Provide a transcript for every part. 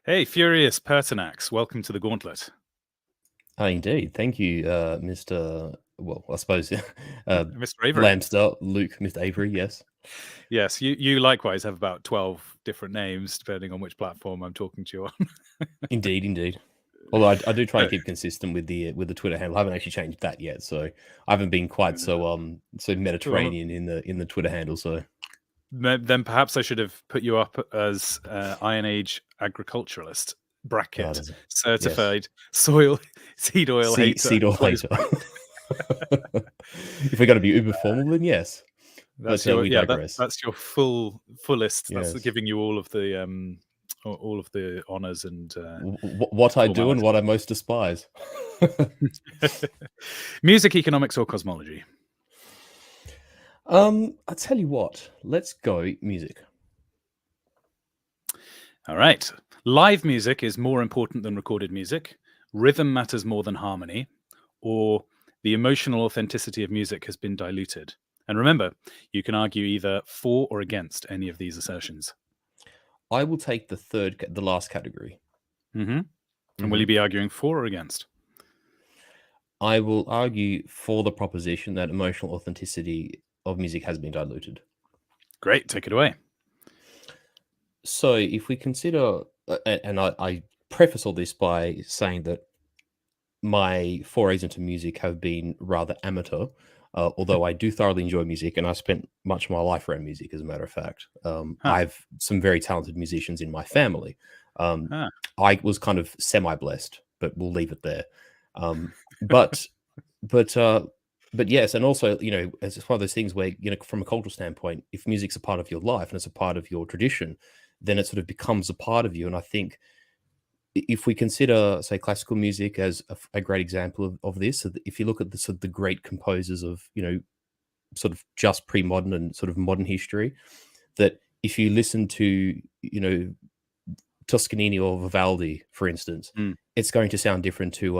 Hey, Furious Pertinax, welcome to the Gauntlet. Indeed. Thank you, Mr. Well, I suppose Mr. Avery. Lamster, Luke, Mr. Avery, yes. Yes, you likewise have about 12 different names, depending on which platform I'm talking to you on. Indeed, indeed. Although I do try and keep consistent with the Twitter handle. I haven't actually changed that yet, so I haven't been quite so Well, Mediterranean in the Twitter handle. So then perhaps I should have put you up as Iron Age agriculturalist, bracket, does it? Yes, certified soil seed oil hater, seed or close hater. bracket. If we're going to be uber formal, then yes. But That's your we digress. that's your fullest. That's Yes. giving you all of the honors and What I do and formalities. what I most despise. Music, economics, or cosmology? I tell you what. Let's go music. All right. Live music is more important than recorded music. Rhythm matters more than harmony. Or the emotional authenticity of music has been diluted. And remember, you can argue either for or against any of these assertions. I will take the last category. Mm-hmm. And will Hmm. you be arguing for or against? I will argue for the proposition that emotional authenticity of music has been diluted. Great. Take it away. So, if we consider, and I preface all this by saying that my forays into music have been rather amateur, although I do thoroughly enjoy music, and I spent much of my life around music, as a matter of fact. Huh. I have some very talented musicians in my family. Um, Huh. I was kind of semi-blessed, but we'll leave it there. Um, but but but yes, and also, it's one of those things where, from a cultural standpoint, if music's a part of your life and it's a part of your tradition, then it sort of becomes a part of you. And I think if we consider, say, classical music as a great example of this, so if you look at the sort of the great composers of, sort of just pre-modern and sort of modern history, that if you listen to, Toscanini or Vivaldi, for instance, Mm. it's going to sound different to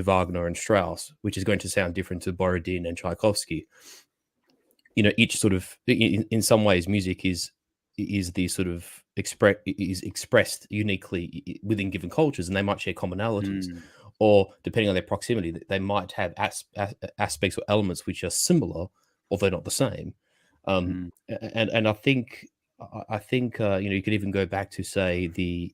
Wagner and Strauss, which is going to sound different to Borodin and Tchaikovsky. Each sort of, in some ways, music is the sort of expressed uniquely within given cultures, and they might share commonalities, Mm. or depending on their proximity, they might have aspects or elements which are similar, although not the same. Mm. And I think you could even go back to, say, the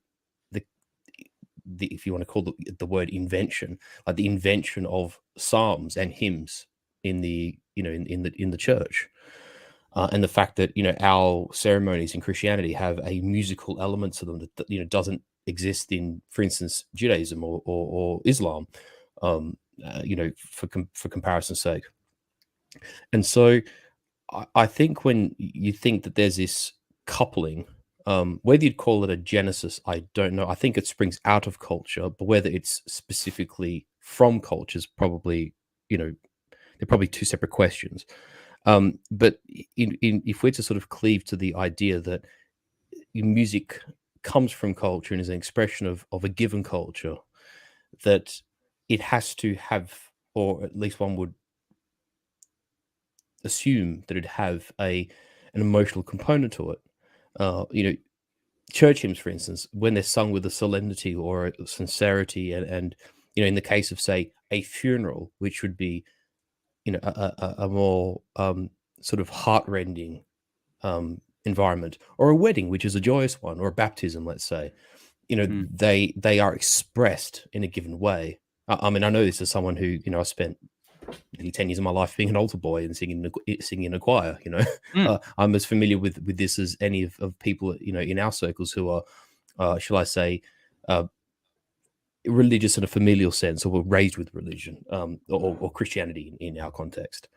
if you want to call the word invention, like the invention of psalms and hymns in the in the church, and the fact that our ceremonies in Christianity have a musical element to them that doesn't exist in, for instance, Judaism or Islam, for comparison's sake. And so I think when you think that there's this coupling, whether you'd call it a genesis, I don't know. I think it springs out of culture, but whether it's specifically from culture is probably, they're probably two separate questions. But if we're to sort of cleave to the idea that music comes from culture and is an expression of a given culture, that it has to have, or at least one would assume that it'd have an emotional component to it. Uh, you know, Church hymns, for instance, when they're sung with a solemnity or a sincerity, and in the case of, say, a funeral, which would be a more sort of heartrending environment, or a wedding, which is a joyous one, or a baptism, let's say, Mm. they are expressed in a given way. I mean, I know this as someone who, I spent nearly 10 years of my life being an altar boy and singing in a choir. Mm. I'm as familiar with this as any of people, in our circles who are, shall I say, uh, religious in a familial sense, or were raised with religion, or Christianity in our context.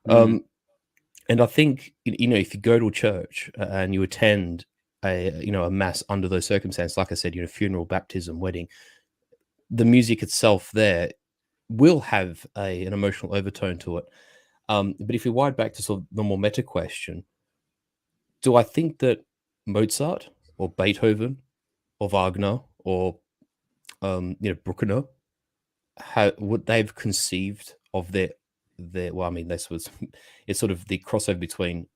Mm. Um, and I think, if you go to a church, and you attend a mass under those circumstances, like I said, funeral, baptism, wedding, the music itself there will have an emotional overtone to it. But if we wind back to sort of the more meta question, do I think that Mozart or Beethoven or Wagner or Bruckner, would they've conceived of their well, I mean, this was it's sort of the crossover between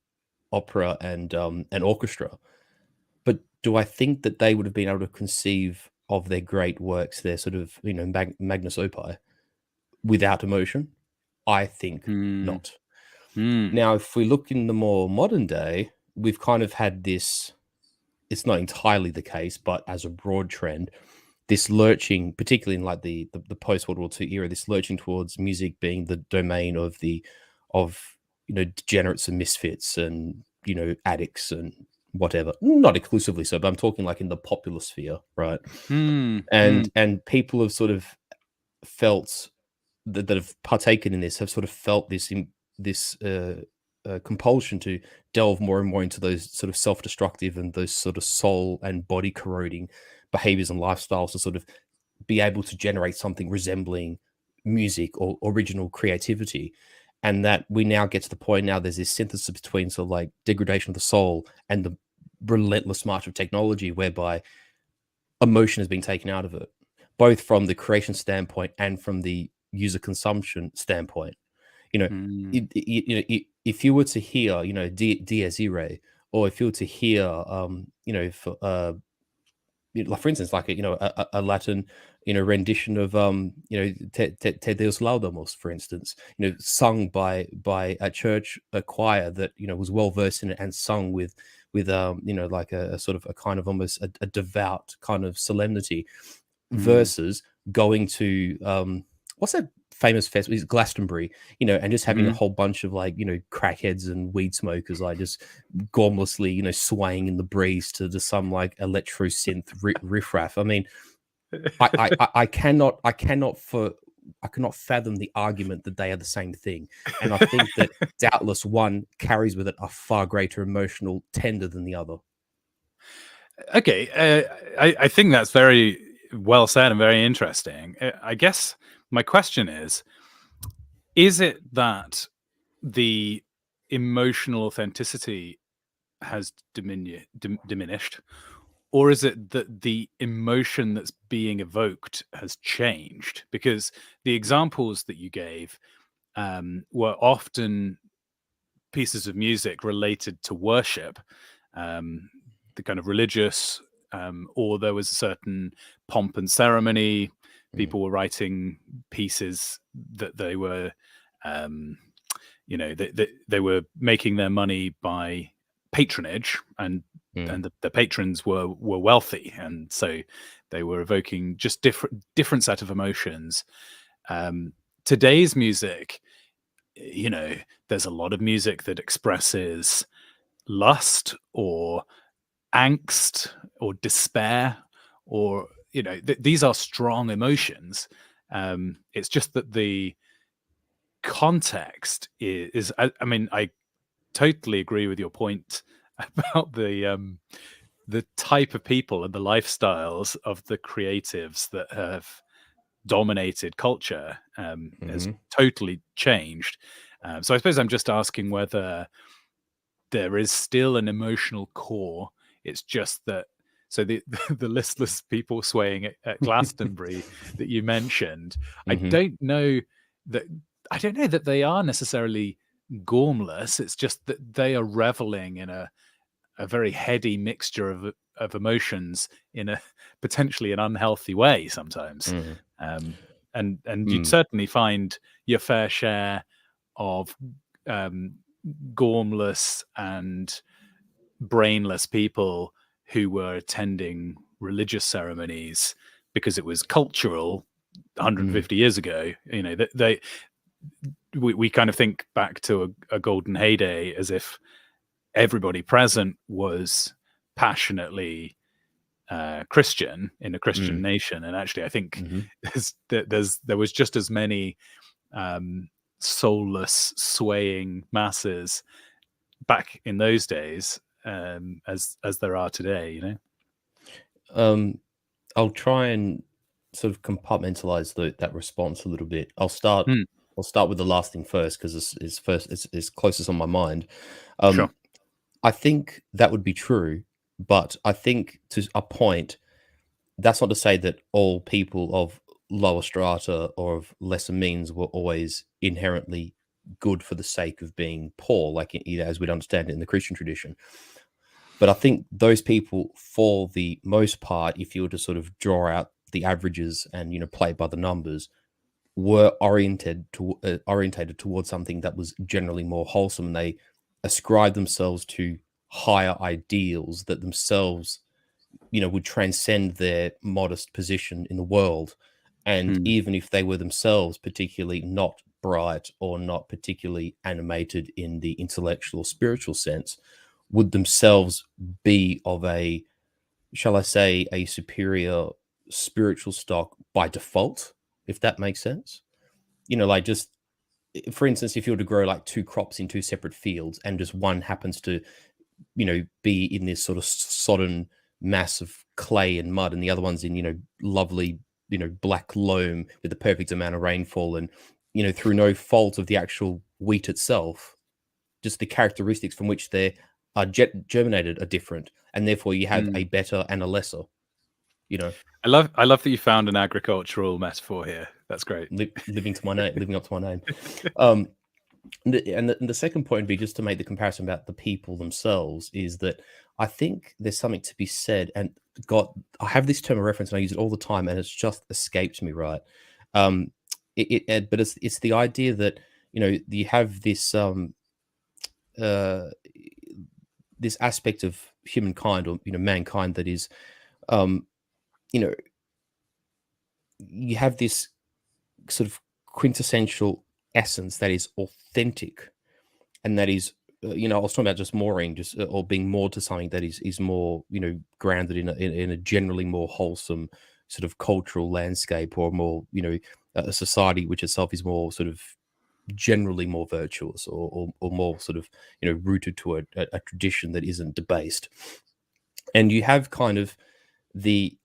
opera and orchestra. But Do I think that they would have been able to conceive of their great works, their sort of, magnus opus, without emotion? I think Hmm. not. Hmm. Now, if we look in the more modern day, we've kind of had this, it's not entirely the case, but as a broad trend, this lurching, particularly in like the post World War II era, this lurching towards music being the domain of degenerates and misfits and addicts and whatever. Not exclusively so, but I'm talking like in the popular sphere, right? Hmm. Hmm. And people have sort of felt that have partaken in this have sort of felt this compulsion to delve more and more into those sort of self-destructive and those sort of soul and body corroding behaviors and lifestyles to sort of be able to generate something resembling music or original creativity. And that we now get to the point now there's this synthesis between sort of like degradation of the soul and the relentless march of technology whereby emotion has been taken out of it, both from the creation standpoint and from the user consumption standpoint. You know, Hmm. if you were to hear, Dies Irae, or if you were to hear, like for instance, like a Latin, rendition of Te Deus Laudamus, for instance, sung by a choir that was well versed in it and sung with like a sort of a kind of almost a devout kind of solemnity, Hmm. versus going to what's that famous festival? Is Glastonbury, and just having a Hmm. whole bunch of like crackheads and weed smokers like just gormlessly swaying in the breeze to some like electro synth riffraff. I mean, I cannot fathom the argument that they are the same thing, and I think that doubtless one carries with it a far greater emotional tender than the other. Okay, I think that's very well said and very interesting. I guess my question is it that the emotional authenticity has diminished, or is it that the emotion that's being evoked has changed? Because the examples that you gave were often pieces of music related to worship, um, the kind of religious, or there was a certain pomp and ceremony. Mm, People were writing pieces that they were, um, they were making their money by patronage, mm, and the patrons were wealthy, and so they were evoking just different set of emotions. Um, Today's music, you know, there's a lot of music that expresses lust or angst or despair, or these are strong emotions. It's just that the context I mean, I totally agree with your point about the type of people and the lifestyles of the creatives that have dominated culture has mhm, totally changed. So I suppose I'm just asking whether there is still an emotional core. It's just that, so the the listless people swaying at Glastonbury that you mentioned, I mhm, don't know that I don't know that they are necessarily gormless. It's just that they are reveling in a very heady mixture of emotions in a potentially an unhealthy way sometimes. mm, Um, and you'd mm, certainly find your fair share of um, gormless and brainless people who were attending religious ceremonies because it was cultural mm, 150 years ago. We kind of think back to a golden heyday as if everybody present was passionately Christian in a Christian mm, nation, and actually, I think mhm. there was just as many um, soulless, swaying masses back in those days as there are today. Um, I'll try and sort of compartmentalize that response a little bit. Hmm, I'll start with the last thing first because it's first it's closest on my mind. Um, sure. I think that would be true, but I think to a point, that's not to say that all people of lower strata or of lesser means were always inherently good for the sake of being poor, like as we'd understand it in the Christian tradition. But I think those people, for the most part, if you were to sort of draw out the averages and play by the numbers, were orientated towards something that was generally more wholesome. And they ascribed themselves to higher ideals that themselves, would transcend their modest position in the world. And Hmm. even if they were themselves particularly not bright or not particularly animated in the intellectual or spiritual sense, would themselves be of a, shall I say, a superior spiritual stock by default, if that makes sense. Like, just for instance, if you were to grow like two crops in two separate fields and just one happens to, be in this sort of sodden mass of clay and mud, and the other one's in, lovely, black loam with the perfect amount of rainfall, and, through no fault of the actual wheat itself, just the characteristics from which they are germinated are different, and therefore you have a Hmm. better and a lesser, I love that you found an agricultural metaphor here. That's great. living to my name, living up to my name. Um, and the second point would be, just to make the comparison about the people themselves, is that I think there's something to be said. And God, I have this term of reference and I use it all the time, and it's just escaped me, right? Um, but it's the idea that you have uh, this aspect of humankind, or mankind, that is, um, you know you have this sort of quintessential essence that is authentic, and that is, I was talking about just mooring, just or being moored to something that is more, grounded in a generally more wholesome sort of cultural landscape, or more, a society which itself is more sort of generally more virtuous, or more sort of, rooted to a tradition that isn't debased. And you have kind of the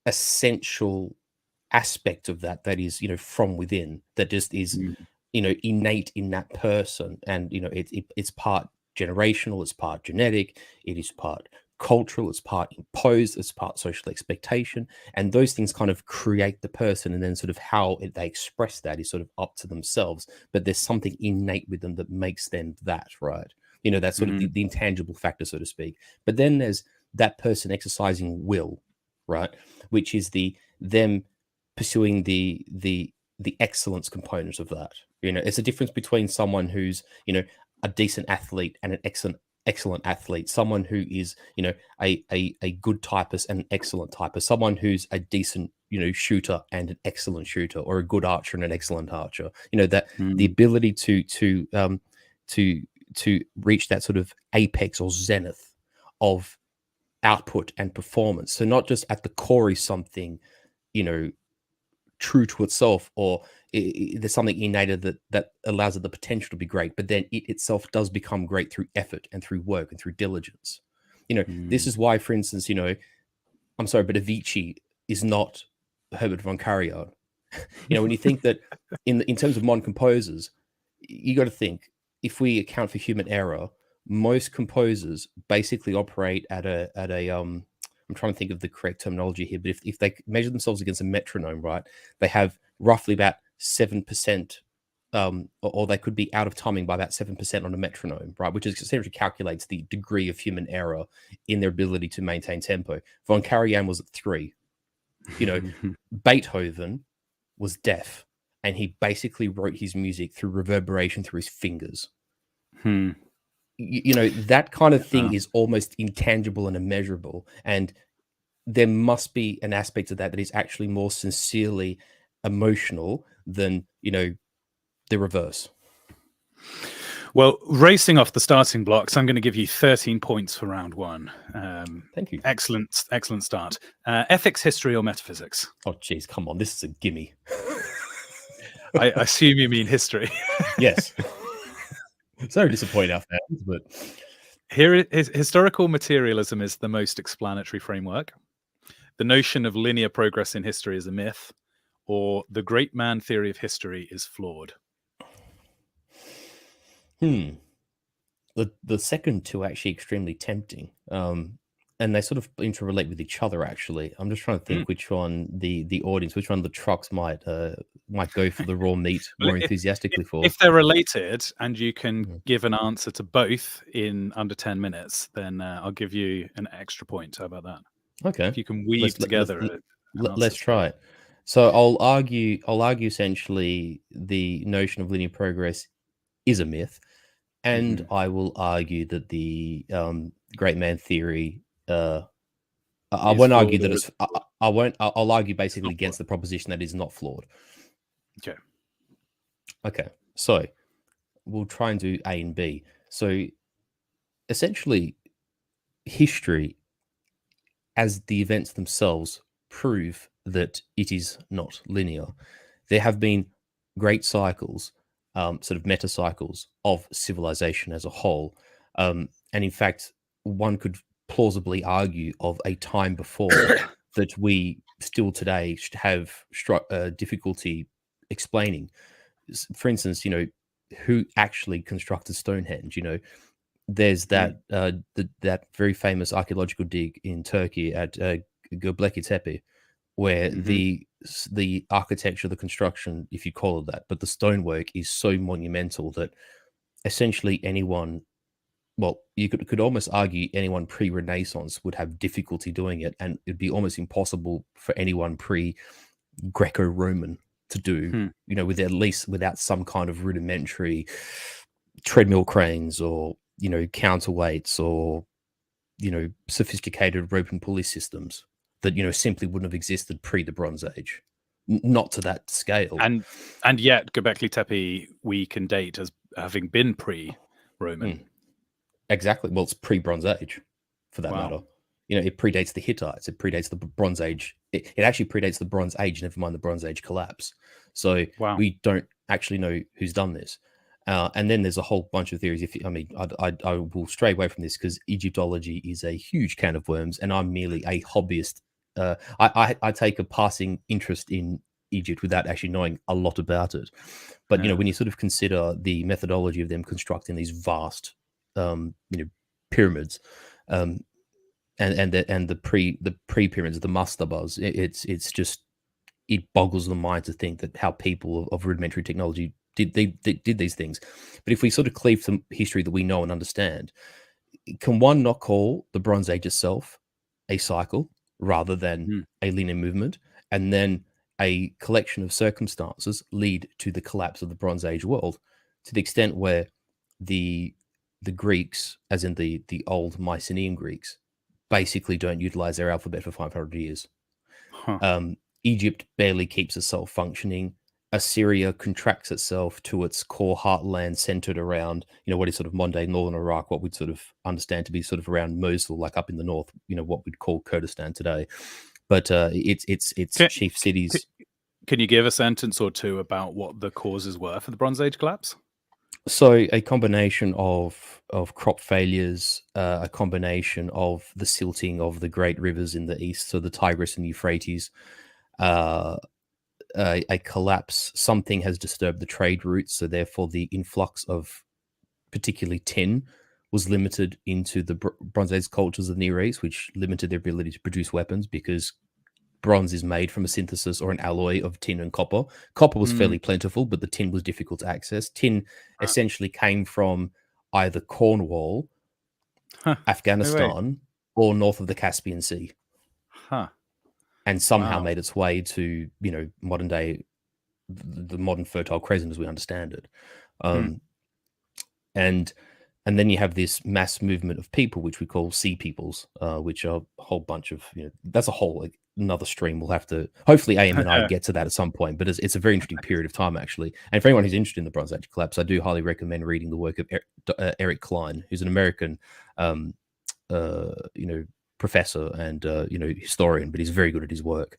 essential aspect of that is, from within, that just is, Mm. innate in that person. And it's part generational, it's part genetic, it is part cultural, it's part imposed, it's part social expectation, and those things kind of create the person. And then sort of how they express that is sort of up to themselves, but there's something innate with them that makes them that, right? That's sort of the, Mm. the intangible factor, so to speak. But then there's that person exercising will, right, which is them pursuing the excellence component of that. It's a difference between someone who's, a decent athlete and an excellent athlete, someone who is, a good typist and an excellent typist, someone who's a decent, shooter and an excellent shooter, or a good archer and an excellent archer. That the Mm. ability to to reach that sort of apex or zenith of output and performance. So not just at the core is something, you know, true to itself, or there's something innate that allows it the potential to be great, but then it itself does become great through effort and through work and through diligence. This Mm. is why, for instance, I'm sorry, but Avicii is not Herbert von Karajan. When you think that in terms of modern composers, you got to think, if we account for human error, most composers basically operate at a. I'm trying to think of the correct terminology here, but if they measure themselves against a metronome, right, they have roughly about 7%, or they could be out of timing by about 7% on a metronome, right, which is essentially calculates the degree of human error in their ability to maintain tempo. Von Karajan was at 3. Beethoven was deaf, and he basically wrote his music through reverberation through his fingers. Hmm. That kind of thing Uh, is almost intangible and immeasurable, and there must be an aspect of that is actually more sincerely emotional than the reverse. well, racing off the starting blocks, I'm going to give you 13 points for round one. Thank you. Excellent start. Ethics, history, or metaphysics? Oh geez, come on, this is a gimme. I assume you mean history. Yes. So disappointing our fans, but Historical materialism is the most explanatory framework. The notion of linear progress in history is a myth, or the great man theory of history is flawed. The second two are actually extremely tempting. And they sort of interrelate with each other. Actually, I'm just trying to Mm. think which one the audience, which one the trucks might might go for the raw meat Well, more enthusiastically for. if they're related and you can Mm. give an answer to both in under 10 minutes, then I'll give you an extra point. How about that? Okay, If you can weave let's together an answer let's to both. try it. So I'll argue essentially the notion of linear progress is a myth, and Mhm. I will argue that the great man theory. I Is won't argue flawed that or it's. is flawed? I won't. I'll argue It's basically not flawed. against the proposition that it is not flawed. Okay. Okay, so we'll try and do A and B. So essentially, history, as the events themselves, prove that it is not linear. There have been great cycles, sort of meta cycles of civilization as a whole. And in fact, one could plausibly argue of a time before that we still today should have difficulty explaining. For instance, who actually constructed Stonehenge? There's Mm. that very famous archaeological dig in Turkey at Göbekli Tepe, where Mhm. the architecture, the construction, if you call it that, but the stonework is so monumental that essentially anyone, well, you could almost argue anyone pre-Renaissance would have difficulty doing it, and it'd be almost impossible for anyone pre-Greco-Roman to do, Hmm. with at least without some kind of rudimentary treadmill cranes or counterweights or sophisticated rope and pulley systems that simply wouldn't have existed pre the Bronze Age, not to that scale. And yet Göbekli Tepe we can date as having been pre-Roman. Mm, exactly. Well, it's pre Bronze Age, for that Wow. matter. It predates the Hittites. It predates the Bronze Age. It actually predates the Bronze Age. Never mind the Bronze Age collapse. So Wow. we don't actually know who's done this. And then there's a whole bunch of theories. I will stray away from this because Egyptology is a huge can of worms, and I'm merely a hobbyist. I take a passing interest in Egypt without actually knowing a lot about it. But Yeah. when you sort of consider the methodology of them constructing these vast, pyramids, um, and the pre pyramids, the mastabas, it's just, it boggles the mind to think that how people of rudimentary technology did these things. But if we sort of cleave some history that we know and understand, can one not call the Bronze Age itself a cycle rather than Mm. a linear movement, and then a collection of circumstances lead to the collapse of the Bronze Age world, to the extent where the Greeks, as in the old Mycenaean Greeks, basically don't utilize their alphabet for 500 years. Huh. Egypt barely keeps itself functioning. Assyria contracts itself to its core heartland, centered around, what is sort of modern day northern Iraq, what we'd sort of understand to be sort of around Mosul, like up in the north, what we'd call Kurdistan today. But its Can, chief can, cities. can you give a sentence or two about what the causes were for the Bronze Age collapse? So a combination of crop failures, a combination of the silting of the great rivers in the east, so the Tigris and Euphrates, uh, a collapse. Something has disturbed the trade routes, so therefore the influx of particularly tin was limited into the Bronze Age cultures of the Near East, which limited their ability to produce weapons because bronze is made from a synthesis or an alloy of tin and copper. Copper was Mm. fairly plentiful, but the tin was difficult to access. Tin Ah. essentially came from either Cornwall, Huh. No way. Afghanistan, or north of the Caspian Sea, Huh. and somehow Wow. made its way to modern day, the modern Fertile Crescent as we understand it. Hmm. And then you have this mass movement of people, which we call sea peoples, which are a whole bunch of, that's a whole, like, another stream. We'll have to, hopefully AM and I get to that at some point, but it's a very interesting period of time, actually. And for anyone who's interested in the Bronze Age collapse, I do highly recommend reading the work of Eric Klein, who's an American, um, professor and, historian, but he's very good at his work.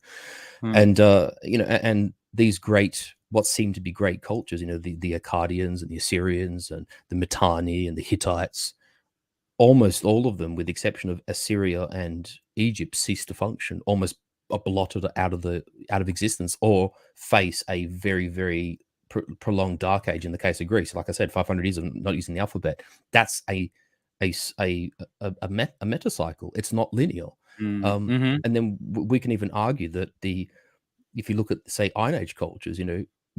Hmm. And these great, what seem to be great cultures, the Akkadians and the Assyrians and the Mitanni and the Hittites, almost all of them, with the exception of Assyria and Egypt, cease to function, almost are blotted out of existence, or face a very, very prolonged dark age. In the case of Greece, like I said, 500 years of not using the alphabet. That's a meta cycle. It's not linear. Mm-hmm. And then we can even argue that if you look at, say, Iron Age cultures,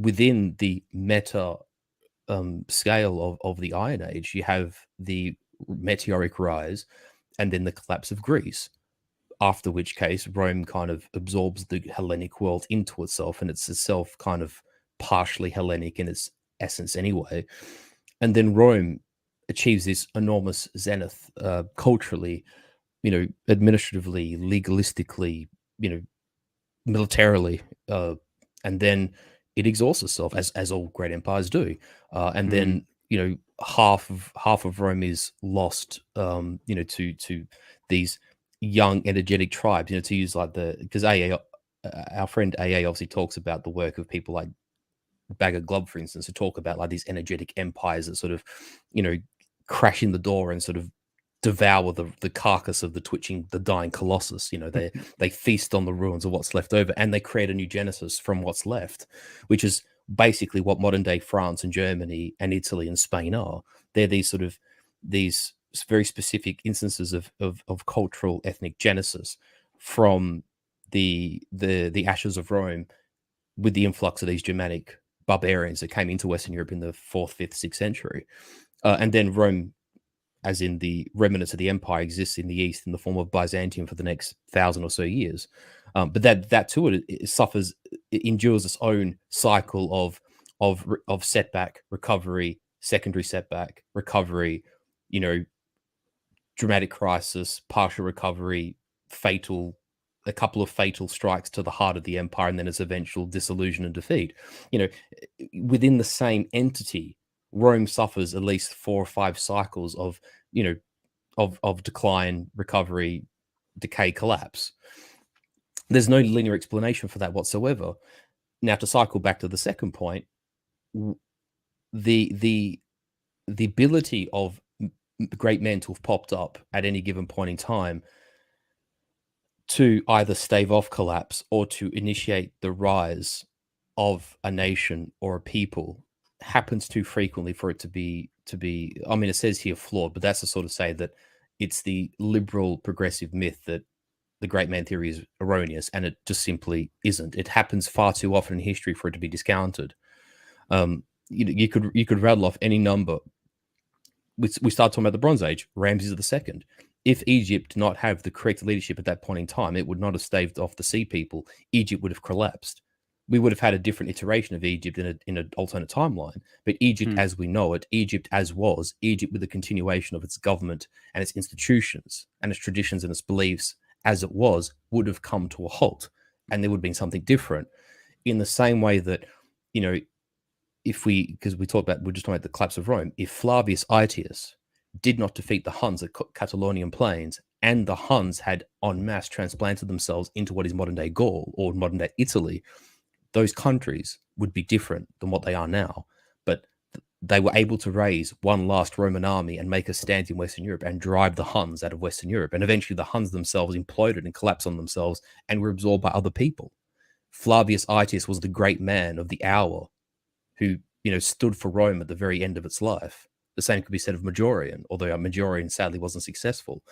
within the meta scale of the Iron Age, you have the meteoric rise and then the collapse of Greece, after which case Rome kind of absorbs the Hellenic world into itself, and it's itself kind of partially Hellenic in its essence anyway. And then Rome achieves this enormous zenith culturally, administratively, legalistically, militarily, and then it exhausts itself as all great empires do, and then half of Rome is lost, to these young energetic tribes. To use like because our friend AA obviously talks about the work of people like Bagger Glove, for instance, who talk about like these energetic empires that sort of, crash in the door and sort of devour the carcass of the dying colossus. They feast on the ruins of what's left over, and they create a new genesis from what's left, which is basically what modern day France and Germany and Italy and Spain are. They're these very specific instances of cultural ethnic genesis from the ashes of Rome, with the influx of these Germanic barbarians that came into Western Europe in the 4th, 5th, 6th century. And then Rome, as in the remnants of the empire, exists in the east in the form of Byzantium for the next 1,000 or so years. But that too, it endures its own cycle of setback, recovery, secondary setback, recovery, dramatic crisis, partial recovery, a couple of fatal strikes to the heart of the empire, and then its eventual dissolution and defeat. Within the same entity, Rome suffers at least 4 or 5 cycles of decline, recovery, decay, collapse. There's no linear explanation for that whatsoever. Now, to cycle back to the second point, the ability of great men to have popped up at any given point in time to either stave off collapse or to initiate the rise of a nation or a people happens too frequently for it to be, I mean, it says here flawed, but that's to sort of say that it's the liberal progressive myth that the great man theory is erroneous, and it just simply isn't. It happens far too often in history for it to be discounted. You could rattle off any number. We start talking about the Bronze Age, Ramses II. If Egypt did not have the correct leadership at that point in time, it would not have staved off the sea people. Egypt would have collapsed. We would have had a different iteration of Egypt in an alternate timeline. But Egypt as we know it, Egypt as was, Egypt with the continuation of its government and its institutions and its traditions and its beliefs as it was, would have come to a halt, and there would have been something different. In the same way that, because we're just talking about the collapse of Rome, if Flavius Aetius did not defeat the Huns at Catalonian plains, and the Huns had en masse transplanted themselves into what is modern day Gaul or modern day Italy, those countries would be different than what they are now. But they were able to raise one last Roman army and make a stand in Western Europe and drive the Huns out of Western Europe. And eventually the Huns themselves imploded and collapsed on themselves and were absorbed by other people. Flavius Aetius was the great man of the hour who, stood for Rome at the very end of its life. The same could be said of Majorian, although Majorian sadly wasn't successful.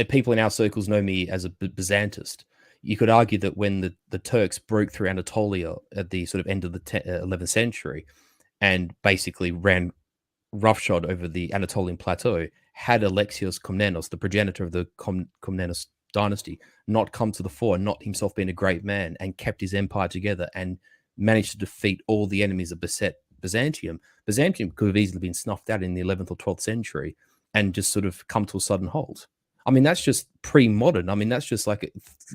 People in our circles know me as a Byzantist. You could argue that when the Turks broke through Anatolia at the sort of end of the 11th century and basically ran roughshod over the Anatolian plateau, had Alexios Komnenos, the progenitor of the Komnenos dynasty, not come to the fore, not himself being a great man, and kept his empire together and managed to defeat all the enemies that beset Byzantium, Byzantium could have easily been snuffed out in the 11th or 12th century and just sort of come to a sudden halt. I mean, that's just pre-modern. I mean, that's just like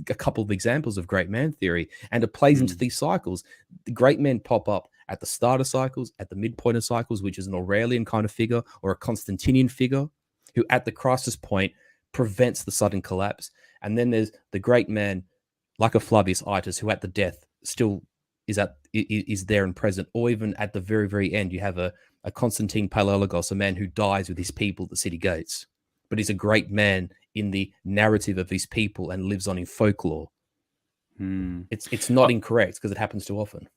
a couple of examples of great man theory, and it plays into these cycles. The great men pop up at the start of cycles, at the midpoint of cycles, which is an Aurelian kind of figure or a Constantinian figure who at the crisis point prevents the sudden collapse. And then there's the great man like a Flavius Aetius who at the death still is there and present, or even at the very, very end, you have a Constantine Palaiologos, a man who dies with his people at the city gates, but he's a great man in the narrative of his people and lives on in folklore. It's not incorrect because it happens too often.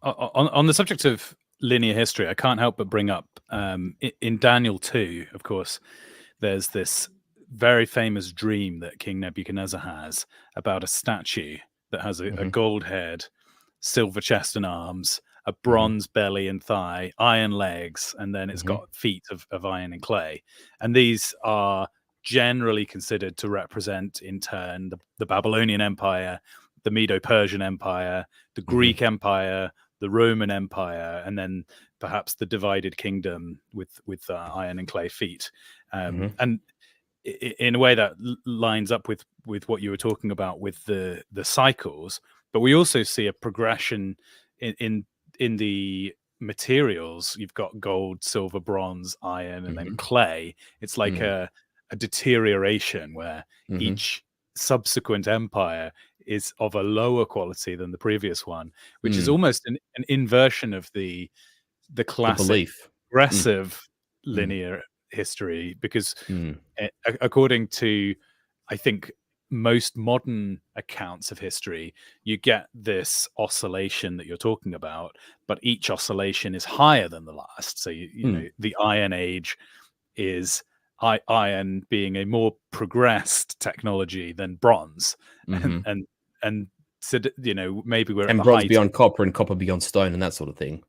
On the subject of linear history, I can't help but bring up in Daniel 2, of course, there's this very famous dream that King Nebuchadnezzar has about a statue that has a gold head silver chest and arms, a Hmm. bronze belly and thigh, iron legs, and then it's Hmm. got feet of iron and clay. And these are generally considered to represent, in turn, the Babylonian Empire, the Medo-Persian Empire, the Hmm. Greek Empire, the Roman Empire, and then perhaps the divided kingdom with iron and clay feet. Hmm. And in a way that lines up with what you were talking about with the cycles. But we also see a progression in the materials. You've got gold, silver, bronze, iron, and then Hmm. clay. It's like a deterioration where Hmm. each subsequent empire is of a lower quality than the previous one, which is Mm. almost an inversion of the The classic belief. Mm. progressive Mm. linear history. Because Mm. according to, I think, most modern accounts of history, you get this oscillation that you're talking about, but each oscillation is higher than the last. So you know, Mm. the Iron Age is iron being a more progressed technology than bronze, and Hmm. and so you know, maybe we're at And the bronze height of, beyond copper and copper beyond stone and that sort of thing.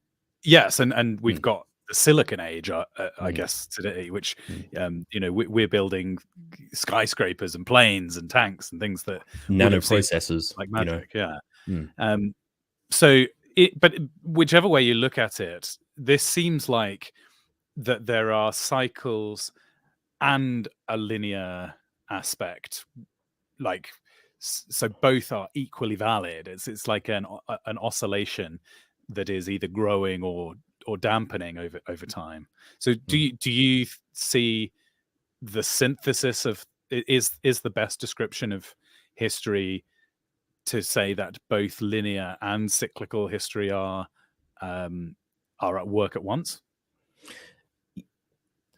yes, and we've Mm. got the Silicon Age, I Mm. guess, today, which Mm. you know, we're building skyscrapers and planes and tanks and things that would Nano have seemed processors, like you know. magic. Yeah. Mm. Um, so, but whichever way you look at it, this seems like that there are cycles and a linear aspect, like, so both are equally valid. It's like an oscillation that is either growing or dampening over time. So Mm. do you see the synthesis of, is the best description of history to say that both linear and cyclical history are at work at once?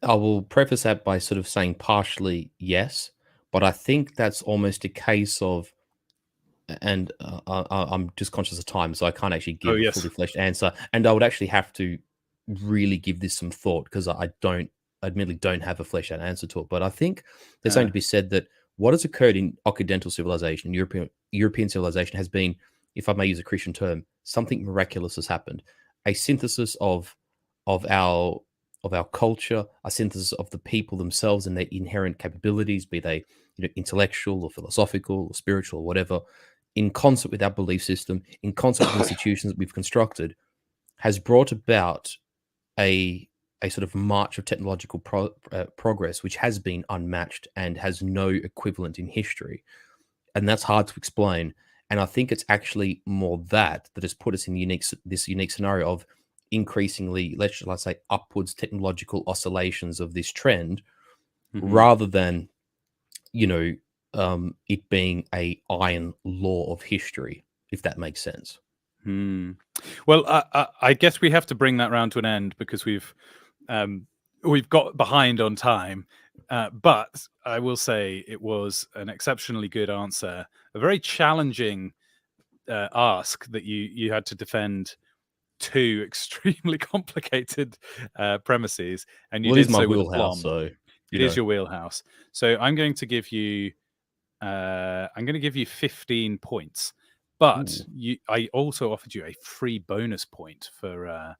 I will preface that by sort of saying partially yes, but I think that's almost a case of, and I'm just conscious of time, so I can't actually Oh give a fully yes. fleshed answer. And I would actually have to really give this some thought because I don't, admittedly, don't have a fleshed out answer to it. But I think there's something to be said that what has occurred in Occidental civilization, European civilization, has been, if I may use a Christian term, something miraculous has happened. A synthesis of our of our culture, a synthesis of the people themselves and their inherent capabilities, be they, you know, intellectual or philosophical or spiritual or whatever, in concert with our belief system, in concert with institutions that we've constructed, has brought about a sort of march of technological progress which has been unmatched and has no equivalent in history. And that's hard to explain. And I think it's actually more that has put us in this unique scenario of increasingly, let's say, upwards technological oscillations of this trend, Hmm. rather than, you know, it being a iron law of history, if that makes sense. Hmm. Well, I guess we have to bring that round to an end because um, we've got behind on time. But I will say it was an exceptionally good answer, a very challenging ask that you had to defend two extremely complicated premises, and you Well, it is did my so with wheelhouse, aplomb. so you It is know. your wheelhouse. So I'm going to give you 15 points, but Ooh, I also offered you a free bonus point for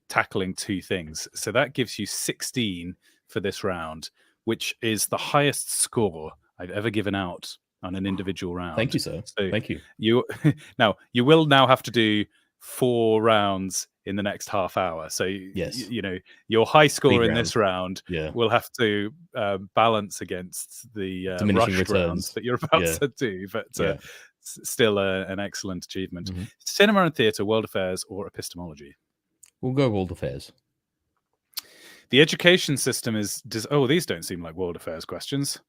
tackling two things. So that gives you 16 for this round, which is the highest score I've ever given out on an individual thank round. you, sir. So Thank you. you now you will now have to do 4 rounds in the next half hour. So Yes, you know, your high speed score in round. this round Yeah, will have to balance against the diminishing rushed rounds returns. that you're about Yeah, to do, but yeah. still an excellent achievement. Hmm. Cinema and theatre, world affairs, or epistemology? We'll go world affairs. The education system is. Oh, these don't seem like world affairs questions.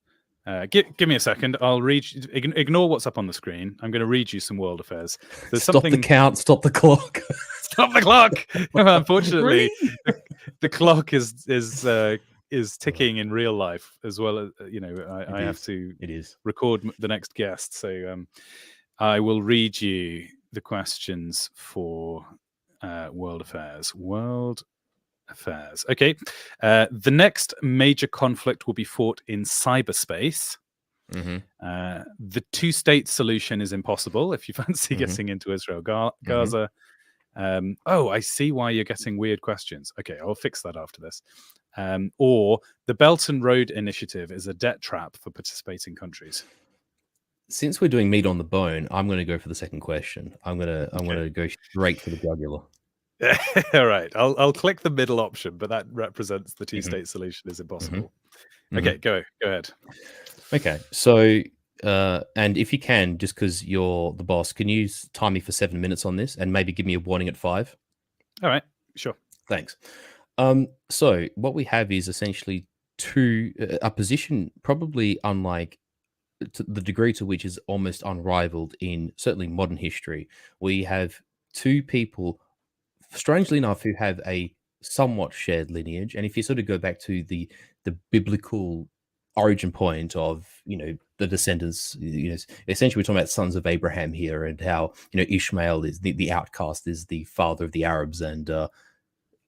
Give me a second. I'll read. Ignore what's up on the screen. I'm going to read you some world affairs. There's Stop the something. count. Stop the clock. Stop the clock. Unfortunately, Ring. the clock is ticking in real life as well. As you know, It I have is. to It is. record the next guest. So I will read you the questions for world affairs. World affairs. Okay. The next major conflict will be fought in cyberspace. Mm-hmm. The two-state solution is impossible if you fancy Mm-hmm. getting into Israel, Mm-hmm. Gaza. Oh, I see why you're getting weird questions. Okay, I'll fix that after this. Or the Belt and Road Initiative is a debt trap for participating countries. Since we're doing meat on the bone, I'm going to go for the second question. I'm going to go straight for the jugular. All right, I'll click the middle option, but that represents the Mm-hmm. two-state solution is impossible. Mm-hmm. Okay, go ahead. Okay, so and if you can, just because you're the boss, can you time me for 7 minutes on this and maybe give me a warning at 5? All right, sure. Thanks. So what we have is essentially a position probably unlike to the degree to which is almost unrivaled in certainly modern history. We have two people, strangely enough, who have a somewhat shared lineage. And if you sort of go back to the biblical origin point of the descendants, essentially we're talking about sons of Abraham here, and how Ishmael is the outcast, is the father of the Arabs, and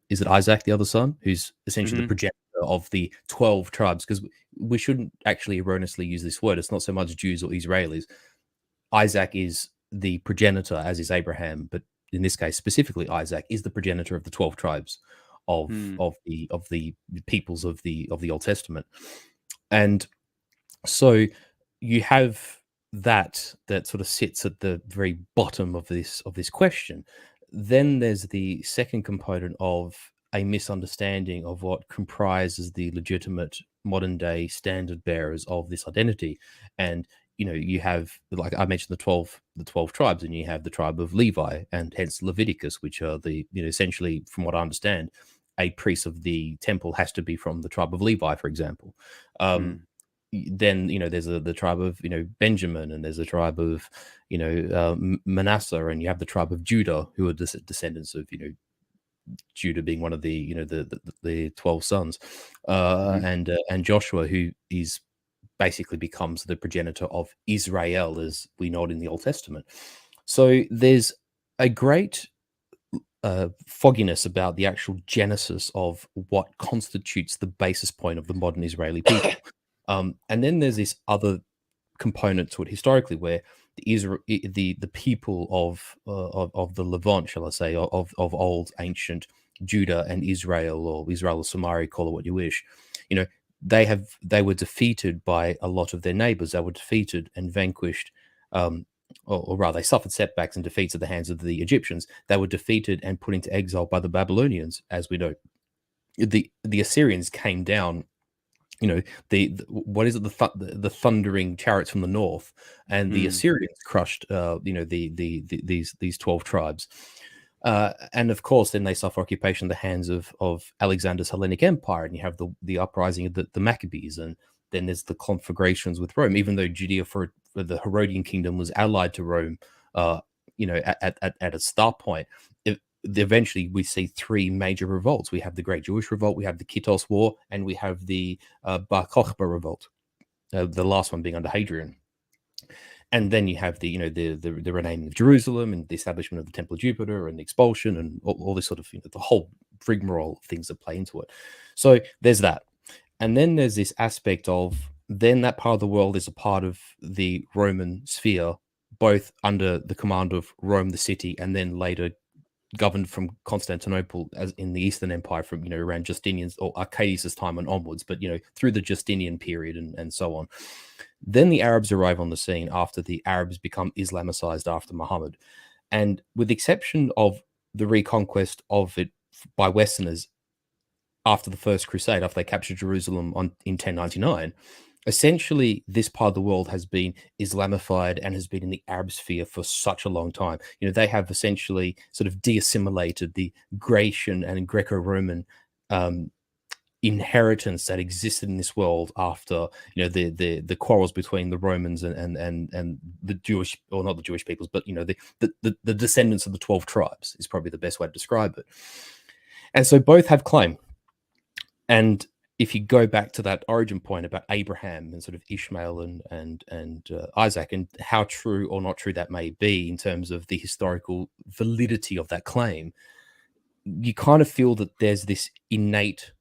is it Isaac, the other son, who's essentially the progenitor of the 12 tribes? Because we shouldn't actually erroneously use this word. It's not so much Jews or Israelis. Isaac is the progenitor, as is Abraham, but in this case, specifically, Isaac is the progenitor of the 12 tribes of the peoples of the Old Testament. And so you have that sort of sits at the very bottom of this question. Then there's the second component of a misunderstanding of what comprises the legitimate modern day standard bearers of this identity. And you have, like I mentioned, the 12 tribes, and you have the tribe of Levi, and hence Leviticus, which are the essentially, from what I understand, a priest of the temple has to be from the tribe of Levi, for example. Then there's the tribe of Benjamin, and there's a tribe of Manasseh, and you have the tribe of Judah, who are descendants of Judah being one of the the 12 sons, and Joshua, who is basically becomes the progenitor of Israel as we know it in the Old Testament. So there's a great fogginess about the actual genesis of what constitutes the basis point of the modern Israeli people. And then there's this other component to it historically, where the people of the Levant, shall I say, of old ancient Judah and Israel, or Israel or Samaria, call it what you wish, they were defeated by a lot of their neighbors. They were defeated and vanquished, or rather, they suffered setbacks and defeats at the hands of the Egyptians. They were defeated and put into exile by the Babylonians, as we know. The Assyrians came down, the what is it, the thundering chariots from the north, and the Assyrians crushed these 12 tribes, and of course then they suffer occupation at the hands of Alexander's Hellenic Empire, and you have the uprising of the Maccabees, and then there's the conflagrations with Rome, even though Judea for the Herodian kingdom was allied to Rome, at a start point. Eventually we see three major revolts. We have the Great Jewish Revolt, we have the Kittos War, and we have the Bar Kokhba Revolt, the last one being under Hadrian. And then you have the renaming of Jerusalem, and the establishment of the Temple of Jupiter, and the expulsion, and all this sort of the whole rigmarole of things that play into it. So there's that. And then there's this aspect of then that part of the world is a part of the Roman sphere, both under the command of Rome, the city, and then later governed from Constantinople as in the Eastern Empire from around Justinian's or Arcadius's time and onwards, but through the Justinian period and so on. Then the Arabs arrive on the scene after the Arabs become Islamicized after Muhammad, and with the exception of the reconquest of it by Westerners after the First Crusade, after they captured Jerusalem in 1099. Essentially, this part of the world has been Islamified and has been in the Arab sphere for such a long time. They have essentially sort of de-assimilated the Grecian and Greco-Roman inheritance that existed in this world after the quarrels between the Romans and the Jewish, or not the Jewish peoples, but the descendants of the 12 tribes is probably the best way to describe it. And so both have claim. And if you go back to that origin point about Abraham and sort of Ishmael and Isaac, and how true or not true that may be in terms of the historical validity of that claim, you kind of feel that there's this innate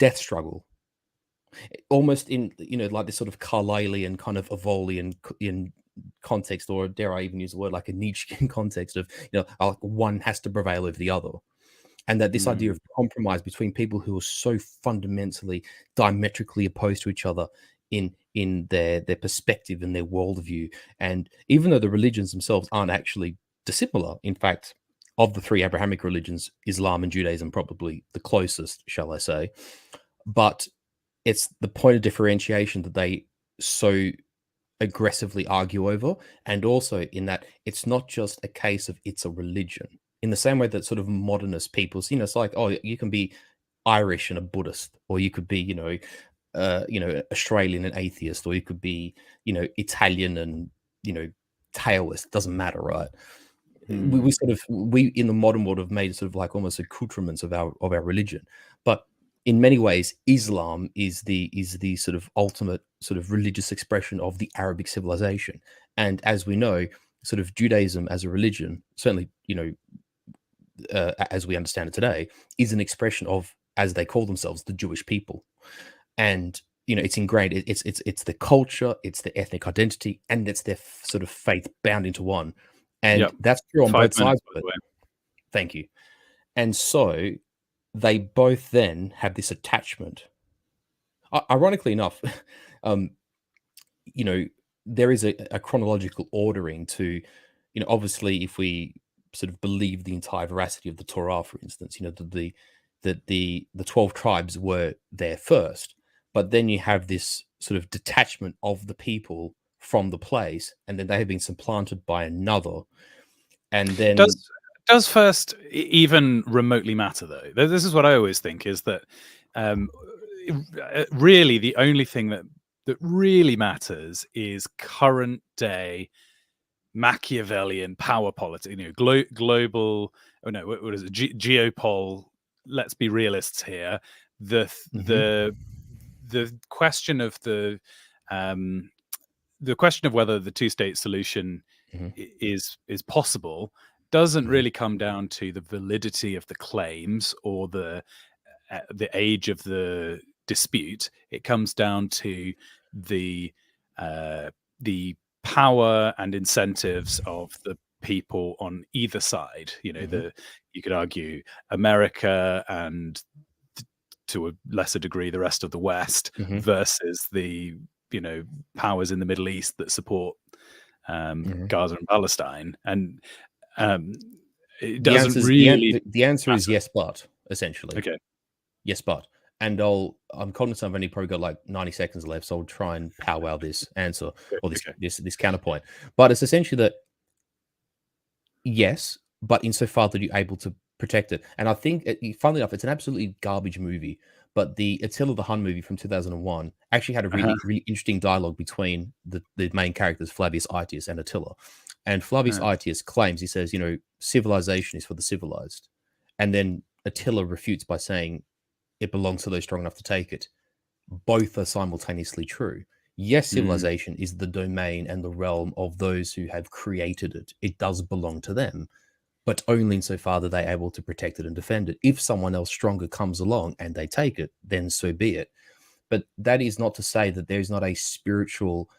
death struggle almost in, like this sort of Carlylean kind of Evolian in context, or dare I even use the word like a Nietzschean context of, like one has to prevail over the other. And that this idea of compromise between people who are so fundamentally diametrically opposed to each other in their perspective and their worldview. And even though the religions themselves aren't actually dissimilar, in fact, of the three Abrahamic religions, Islam and Judaism probably the closest, shall I say. But it's the point of differentiation that they so aggressively argue over. And also in that it's not just a case of it's a religion. In the same way that sort of modernist people, it's like, oh, you can be Irish and a Buddhist, or you could be, Australian and atheist, or you could be, Italian and, Taoist. Doesn't matter, right? We in the modern world have made sort of like almost accoutrements of our religion. But in many ways, Islam is the sort of ultimate sort of religious expression of the Arabic civilization. And as we know, sort of Judaism as a religion, certainly, as we understand it today, is an expression of, as they call themselves, the Jewish people. And it's ingrained. It's the culture, it's the ethnic identity, and it's their sort of faith bound into one. And that's true on both sides of it. Thank you. And so they both then have this attachment. Ironically enough, there is a chronological ordering to, obviously, if we sort of believe the entire veracity of the Torah, for instance, that the 12 tribes were there first, but then you have this sort of detachment of the people from the place, and then they have been supplanted by another. And then does first even remotely matter, though? This is what I always think, is that really the only thing that really matters is current day Machiavellian power politics, global. Oh no, what is it? Geopol. Let's be realists here. The question of the question of whether the two-state solution is possible doesn't really come down to the validity of the claims or the age of the dispute. It comes down to the power and incentives of the people on either side. You could argue America and, to a lesser degree, the rest of the West versus the powers in the Middle East that support Gaza and Palestine. And it doesn't really. The answer is yes, but essentially. Okay. Yes, but. And I'm cognizant I've only probably got like 90 seconds left, so I'll try and powwow this answer or this counterpoint. But it's essentially that yes, but insofar that you're able to protect it. And I think, funnily enough, it's an absolutely garbage movie, but the Attila the Hun movie from 2001 actually had a really interesting dialogue between the main characters, Flavius Aetius and Attila. And Flavius Aetius claims, he says, civilization is for the civilized. And then Attila refutes by saying it belongs to those strong enough to take it. Both are simultaneously true. Yes, civilization is the domain and the realm of those who have created it. It does belong to them, but only insofar that they're able to protect it and defend it. If someone else stronger comes along and they take it, then so be it. But that is not to say that there is not a spiritual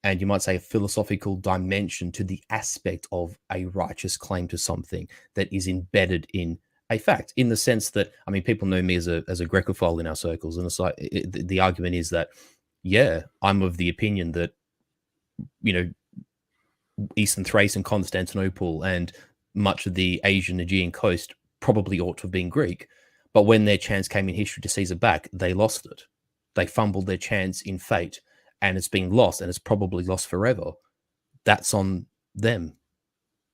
and, you might say, a philosophical dimension to the aspect of a righteous claim to something that is embedded in a fact, in the sense that, I mean, people know me as a Grecophile in our circles, and it's like the argument is that, yeah, I'm of the opinion that, Eastern Thrace and Constantinople and much of the Asian Aegean coast probably ought to have been Greek, but when their chance came in history to seize it back, they lost it. They fumbled their chance in fate, and it's been lost, and it's probably lost forever. That's on them.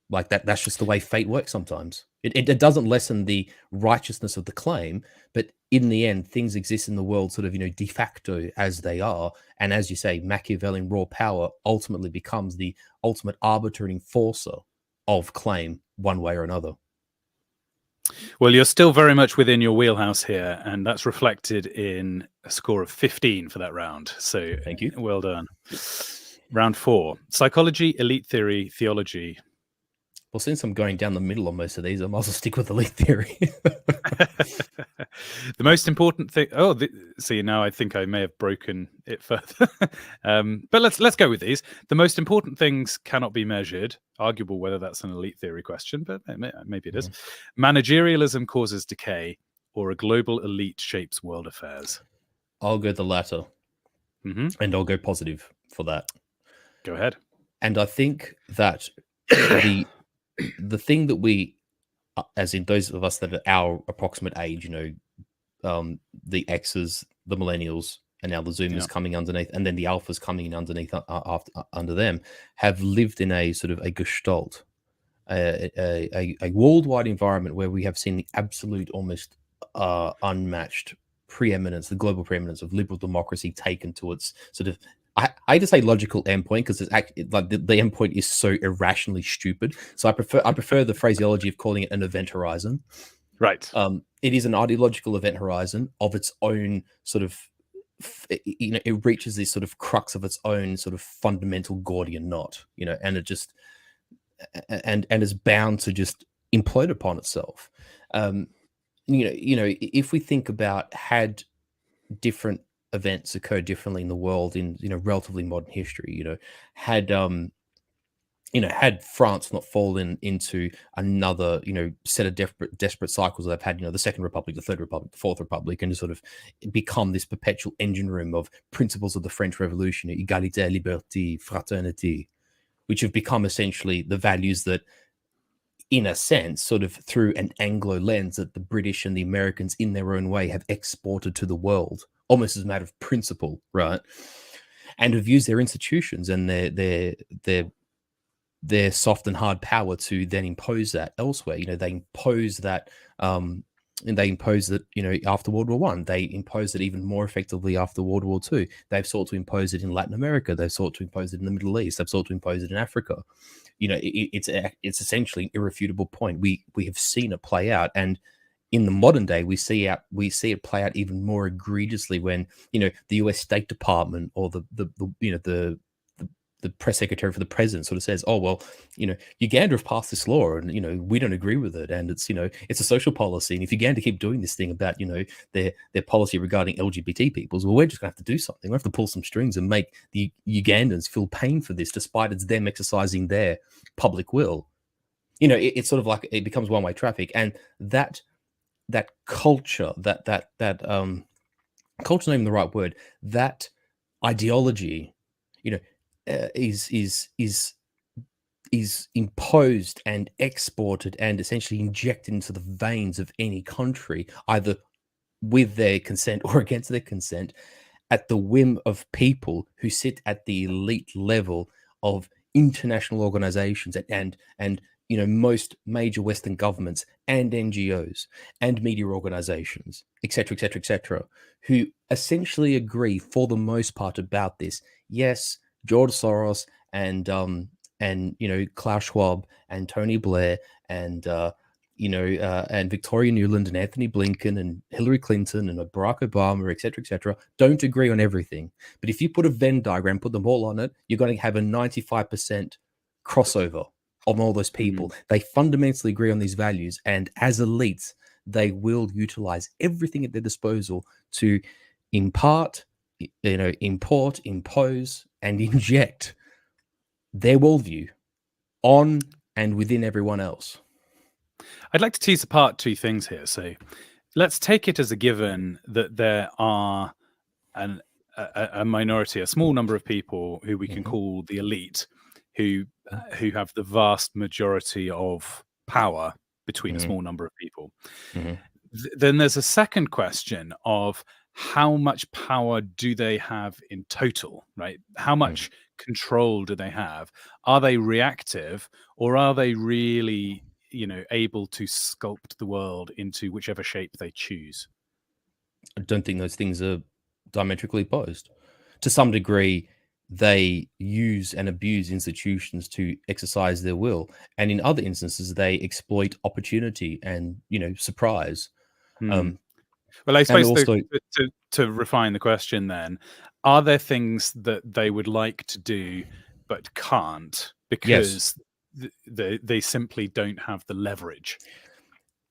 Like that's just the way fate works sometimes. It doesn't lessen the righteousness of the claim, but in the end, things exist in the world sort of, de facto as they are. And as you say, Machiavellian raw power ultimately becomes the ultimate arbiter and enforcer of claim one way or another. Well, you're still very much within your wheelhouse here, and that's reflected in a score of 15 for that round. So thank you. Well done. Round 4, psychology, elite theory, theology. Well, since I'm going down the middle on most of these, I might as well stick with elite theory. The most important thing. Oh, see, now I think I may have broken it further. But let's go with these. The most important things cannot be measured. Arguable whether that's an elite theory question, but maybe it is. Managerialism causes decay, or a global elite shapes world affairs. I'll go the latter, and I'll go positive for that. Go ahead. And I think that the thing that we, as in those of us that are our approximate age, the X's, the millennials, and now the Zoomers coming underneath, and then the Alphas coming in underneath under them, have lived in a sort of a gestalt, a worldwide environment where we have seen the absolute, almost unmatched preeminence, the global preeminence of liberal democracy taken to its sort of, I hate to say logical endpoint, because it's actually like the endpoint is so irrationally stupid. So I prefer the phraseology of calling it an event horizon. Right. It is an ideological event horizon of its own sort of, it reaches this sort of crux of its own sort of fundamental Gordian knot, and it just, and is bound to just implode upon itself. If we think about had different events occurred differently in the world in relatively modern history, had France not fallen into another set of desperate cycles that they've had, the Second Republic, the Third Republic, the Fourth Republic, and to sort of become this perpetual engine room of principles of the French Revolution, égalité, liberté, fraternité, which have become essentially the values that, in a sense, sort of through an Anglo lens, that the British and the Americans in their own way have exported to the world, almost as a matter of principle, right? And have used their institutions and their soft and hard power to then impose that elsewhere. They impose that, after World War One, they imposed it even more effectively after World War Two. They've sought to impose it in Latin America. They've sought to impose it in the Middle East. They've sought to impose it in Africa. It's essentially an irrefutable point. We have seen it play out, and in the modern day, we see it play out even more egregiously when the U.S. State Department or the press secretary for the president sort of says, "Oh well, Uganda have passed this law, and we don't agree with it, and it's it's a social policy, and if Uganda keep doing this thing about their policy regarding LGBT peoples, well, we're just gonna have to do something. We have to pull some strings and make the Ugandans feel pain for this, despite it's them exercising their public will." It's sort of like it becomes one-way traffic, and that culture, that culture's not even the right word, that ideology, is imposed and exported and essentially injected into the veins of any country, either with their consent or against their consent, at the whim of people who sit at the elite level of international organizations and most major Western governments and NGOs and media organizations, etc., etc., etc., who essentially agree for the most part about this. Yes, George Soros and Klaus Schwab and Tony Blair and and Victoria Nuland and Anthony Blinken and Hillary Clinton and Barack Obama, etc., don't agree on everything. But if you put a Venn diagram, put them all on it, you're going to have a 95% crossover of all those people. They fundamentally agree on these values, and as elites, they will utilize everything at their disposal to impart, import, impose, and inject their worldview on and within everyone else. I'd like to tease apart two things here. So let's take it as a given that there are a minority, a small number of people who we can call the elite, who have the vast majority of power between a small number of people. Then there's a second question of how much power do they have in total, right? How much control do they have? Are they reactive, or are they really, able to sculpt the world into whichever shape they choose? I don't think those things are diametrically opposed. To some degree, they use and abuse institutions to exercise their will, and in other instances, they exploit opportunity and surprise. Well, I suppose also, to refine the question, then, are there things that they would like to do but can't because they simply don't have the leverage.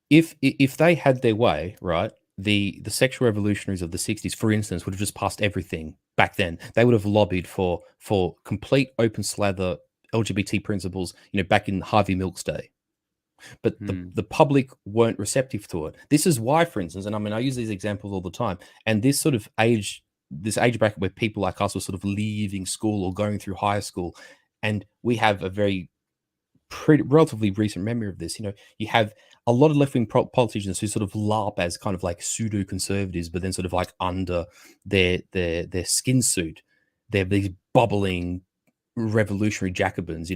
If they had their way, right, the sexual revolutionaries of the 60s, for instance, would have just passed everything back then. They would have lobbied for complete open slather LGBT principles, back in Harvey Milk's day. But the public weren't receptive to it. This is why, for instance, and I mean, I use these examples all the time, and this age bracket where people like us were sort of leaving school or going through high school, and we have a relatively recent memory of this. You have a lot of left-wing politicians who sort of LARP as kind of like pseudo conservatives, but then sort of like under their skin suit, they're these bubbling revolutionary Jacobins.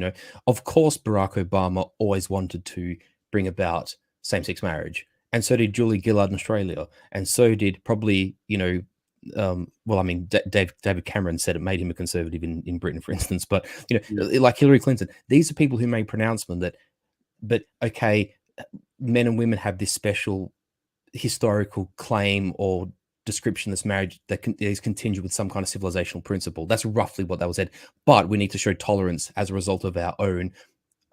Of course, Barack Obama always wanted to bring about same-sex marriage, and so did Julie Gillard in Australia, and so did probably well, I mean, David Cameron said it made him a conservative in Britain, for instance. But like Hillary Clinton, these are people who made pronouncement that, but okay, men and women have this special historical claim or description that's marriage that is contingent with some kind of civilizational principle. That's roughly what that was said. But we need to show tolerance as a result of our own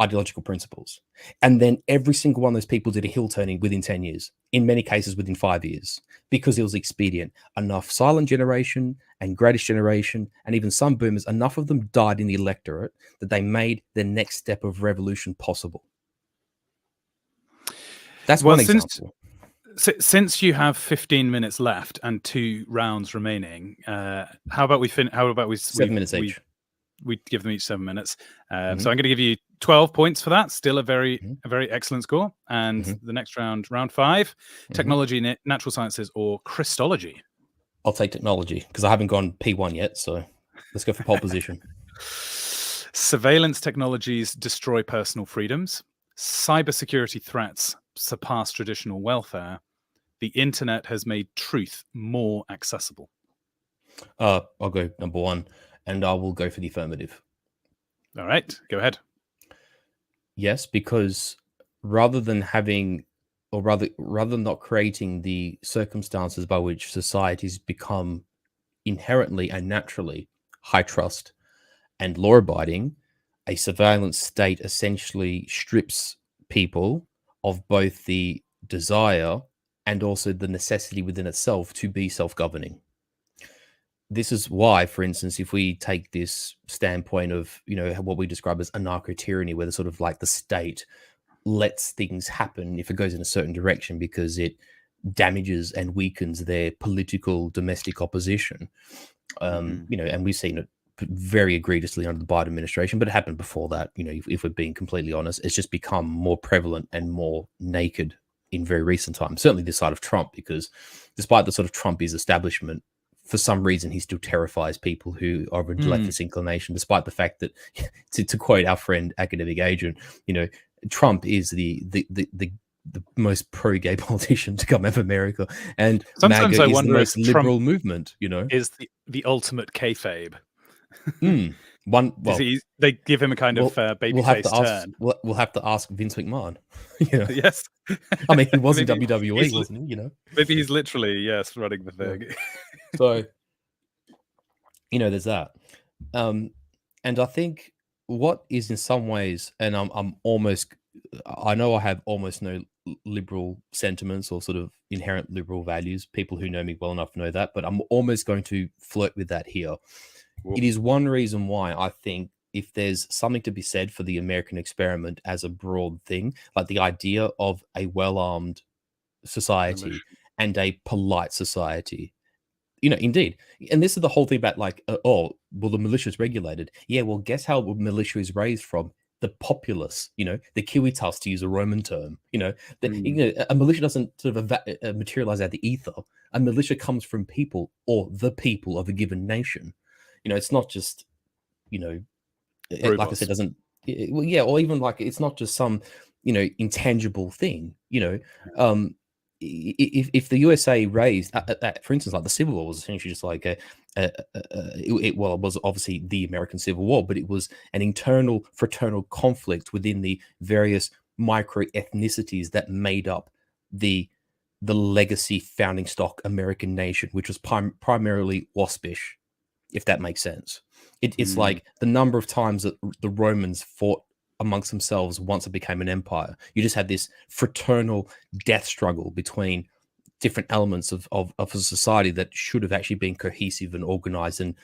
ideological principles. And then every single one of those people did a hill turning within 10 years, in many cases within 5 years, because it was expedient. Enough silent generation and greatest generation, and even some boomers, enough of them died in the electorate that they made the next step of revolution possible. That's one example. Since you have 15 minutes left and 2 rounds remaining, how about we 7 minutes each? We give them each 7 minutes. So I'm going to give you 12 points for that. Still a very excellent score. And the next round 5, technology, natural sciences, or Christology. I'll take technology because I haven't gone P1 yet. So let's go for pole position. Surveillance technologies destroy personal freedoms. Cybersecurity threats surpass traditional welfare. The internet has made truth more accessible. I'll go number 1. And I will go for the affirmative. All right, go ahead. Yes, because rather than not creating the circumstances by which societies become inherently and naturally high trust and law-abiding, a surveillance state essentially strips people of both the desire and also the necessity within itself to be self-governing. This is why, for instance, if we take this standpoint of, what we describe as anarcho-tyranny, where the sort of like the state lets things happen if it goes in a certain direction because it damages and weakens their political domestic opposition. And we've seen it very egregiously under the Biden administration, but it happened before that. If we're being completely honest, it's just become more prevalent and more naked in very recent times, certainly this side of Trump, because despite the sort of Trumpist establishment, for some reason, he still terrifies people who are of a leftist inclination, despite the fact that, to quote our friend academic agent, Trump is the most pro-gay politician to come out of America, and sometimes MAGA I is wonder the most if liberal Trump movement. Is the ultimate kayfabe. They give him a kind of babyface turn. We'll have to ask Vince McMahon. Yes, I mean, he was in WWE, wasn't he? Maybe he's literally running the thing. Yeah. So, there's that. And I think what is in some ways, and I know I have almost no liberal sentiments or sort of inherent liberal values. People who know me well enough know that, but I'm almost going to flirt with that here. Whoa. It is one reason why I think if there's something to be said for the American experiment as a broad thing, like the idea of a well-armed society and a polite society, indeed. And this is the whole thing about the militia is regulated. Yeah, well, guess how militia is raised from? The populace, the Civitas, to use a Roman term. A militia doesn't sort of materialize out the ether. A militia comes from people or the people of a given nation. It's not just, like I said, doesn't. Well, yeah, or even like it's not just some, intangible thing. If the USA raised, for instance, like the Civil War was essentially just like it was obviously the American Civil War, but it was an internal fraternal conflict within the various micro ethnicities that made up the legacy founding stock American nation, which was primarily waspish, if that makes sense. It's like the number of times that the Romans fought amongst themselves once it became an empire. You just had this fraternal death struggle between different elements of a society that should have actually been cohesive and organized and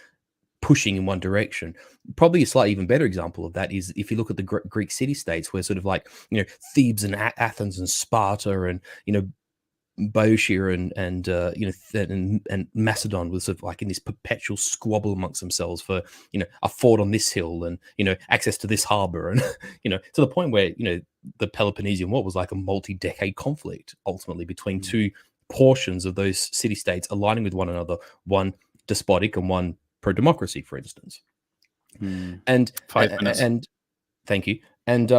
pushing in one direction. Probably a slightly even better example of that is if you look at the Greek city states, where sort of like, Thebes and Athens and Sparta and, Boeotia and Macedon was sort of like in this perpetual squabble amongst themselves for, a fort on this hill and, access to this harbor. And, to the point where, the Peloponnesian War was like a multi-decade conflict ultimately between two portions of those city-states aligning with one another, one despotic and one pro-democracy, for instance. And 5 minutes. And thank you. And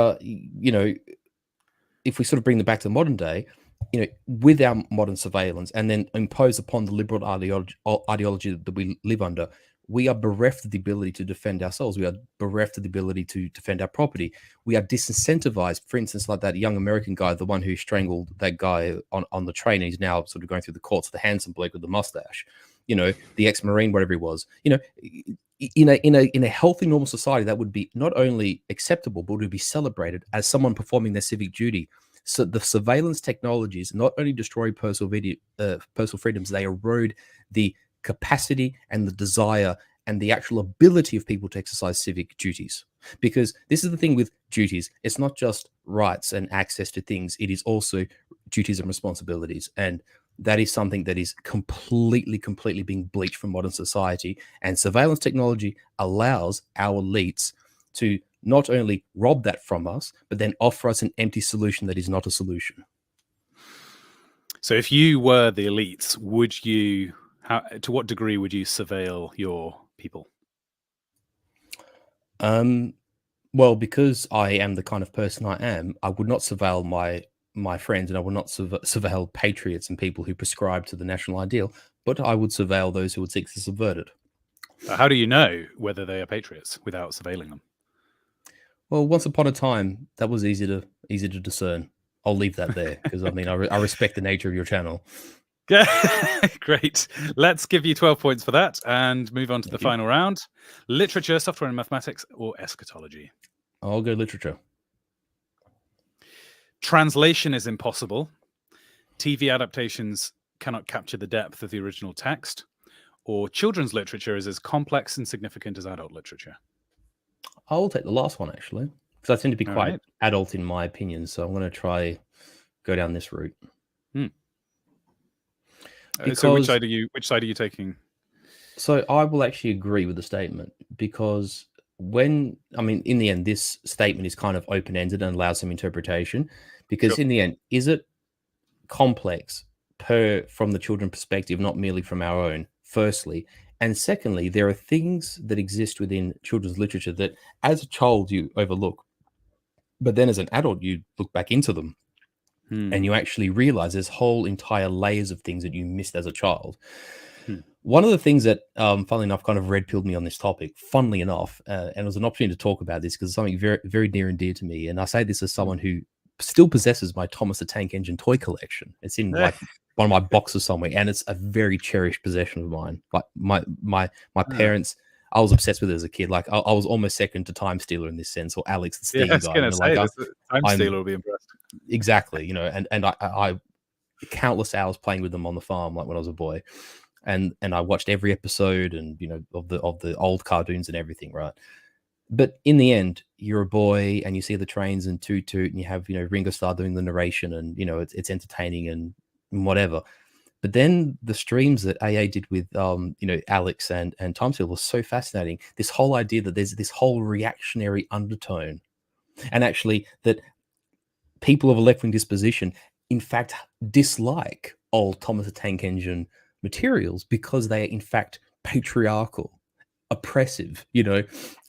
if we sort of bring them back to the modern day, with our modern surveillance and then impose upon the liberal ideology that we live under, we are bereft of the ability to defend ourselves. We are bereft of the ability to defend our property. We are disincentivized. For instance, like that young American guy, the one who strangled that guy on the train, he's now sort of going through the courts, the handsome bloke with the mustache, the ex-Marine, whatever he was, in a healthy, normal society, that would be not only acceptable, but would be celebrated as someone performing their civic duty. So the surveillance technologies not only destroy personal freedoms, they erode the capacity and the desire and the actual ability of people to exercise civic duties. Because this is the thing with duties. It's not just rights and access to things. It is also duties and responsibilities. And that is something that is completely being bleached from modern society. And surveillance technology allows our elites to not only rob that from us, but then offer us an empty solution that is not a solution. So if you were the elites, to what degree would you surveil your people? Well, because I am the kind of person I am, I would not surveil my friends, and I would not surveil patriots and people who prescribe to the national ideal, but I would surveil those who would seek to subvert it. How do you know whether they are patriots without surveilling them? Well, once upon a time, that was easy to discern. I'll leave that there because I respect the nature of your channel. Great. Let's give you 12 points for that and move on to the final round. Literature, software and mathematics, or eschatology? I'll go literature. Translation is impossible. TV adaptations cannot capture the depth of the original text. Or children's literature is as complex and significant as adult literature? I'll take the last one, actually, because I tend to be quite adult in my opinion. So I'm going to try go down this route. So which side are you taking? So I will actually agree with the statement, because in the end, this statement is kind of open-ended and allows some interpretation, because in the end, is it complex from the children's perspective, not merely from our own, firstly? And secondly, there are things that exist within children's literature that as a child you overlook, but then as an adult you look back into them and you actually realize there's whole entire layers of things that you missed as a child. One of the things that, funnily enough, kind of red-pilled me on this topic, funnily enough, and it was an opportunity to talk about this because it's something very, very near and dear to me. And I say this as someone who still possesses my Thomas the Tank Engine toy collection. It's in like one of my boxes somewhere, and it's a very cherished possession of mine. Like my parents, I was obsessed with it as a kid. Like I was almost second to Time Stealer in this sense, or Alex the Steam guy. Time Stealer will be impressed. Exactly, and I countless hours playing with them on the farm, like when I was a boy, and I watched every episode, and of the old cartoons and everything, right? But in the end, you're a boy and you see the trains and Toot Toot, and you have Ringo Starr doing the narration, and it's entertaining and whatever. But then the streams that AA did with Alex and Time Stealer was so fascinating. This whole idea that there's this whole reactionary undertone, and actually that people of a left-wing disposition in fact dislike old Thomas the Tank Engine materials because they are in fact patriarchal, oppressive,